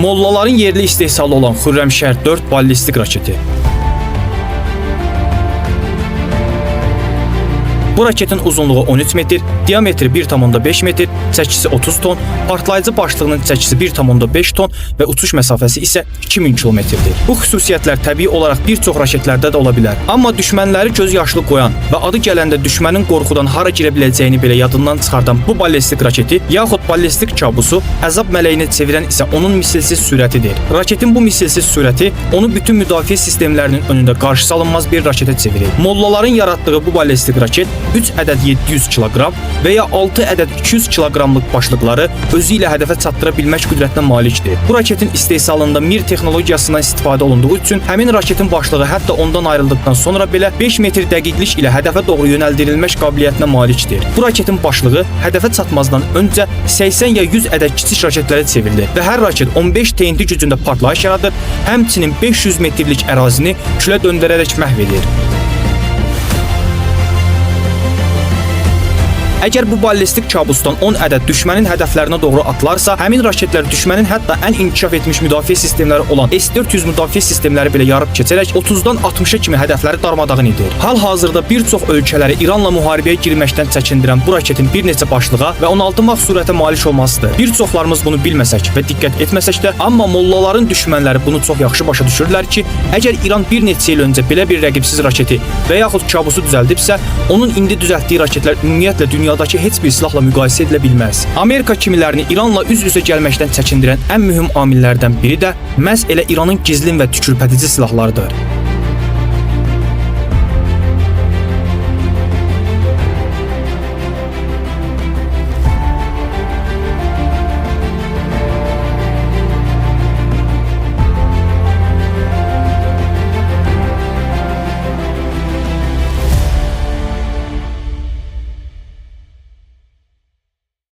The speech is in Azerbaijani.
Mollaların yerli istehsalı olan Xürrəmşər 4 ballistik raketi. Bu raketin uzunluğu 13 metr, diametri 1,5 metr, çəkisi 30 ton, partlayıcı başlığının çəkisi 1,5 ton və uçuş məsafəsi isə 2000 kilometrdir. Bu xüsusiyyətlər təbii olaraq bir çox raketlərdə də ola bilər. Amma düşmənləri göz yaşlı qoyan və adı gələndə düşmənin qorxudan hara girə biləcəyini belə yadından çıxardan bu ballistik raketi, yaxud ballistik kabusu əzab mələyini çevirən isə onun misilsiz sürətidir. Raketin bu misilsiz sürəti onu bütün müdafiə sistemlərinin önündə qarşısı alınmaz bir raketə çevirir. Mollaların yaratdığı bu ballistik raket 3 ədəd 700 kiloqram və ya 6 ədəd 200 kiloqramlıq başlıqları özü ilə hədəfə çatdıra bilmək qüdrətinə malikdir. Bu raketin istehsalında Mir texnologiyasından istifadə olunduğu üçün həmin raketin başlığı hətta ondan ayrıldıqdan sonra belə 5 metr dəqiqlik ilə hədəfə doğru yönəldilmək qabiliyyətinə malikdir. Bu raketin başlığı hədəfə çatmazdan öncə 80 ya 100 ədəd kiçik raketlərə çevrilir və hər raket 15 TNT gücündə partlayış yaradır, həmçinin 500 metrlik ərazini külə döndərərək məhv edir. Əgər bu ballistik kabusdan 10 ədəd düşmənin hədəflərinə doğru atılarsa, həmin raketlər düşmənin hətta ən inkişaf etmiş müdafiə sistemləri olan S-400 müdafiə sistemləri belə yarıb keçərək 30-dan 60-a kimi hədəfləri darmadağın edir. Hal-hazırda bir çox ölkələri İranla müharibəyə girməkdən çəkindirən bu raketin bir neçə başlığa və 16 mach sürətə malik olmasıdır. Bir çoxlarımız bunu bilməsək və diqqət etməsək də, amma mollaların düşmənləri bunu çox yaxşı başa düşürlər ki, əgər İran bir neçə il öncə belə bir rəqibsiz raketi və yaxud kabusu düzəldibsə, onun indi düzəltdiyi raketlər ümumiyyətlə dünyadakı heç bir silahla müqayisə edilə bilməz. Amerika kimilərini İranla üz-üzə gəlməkdən çəkindirən ən mühüm amillərdən biri də məhz elə İranın gizlin və tükürpədici silahlarıdır.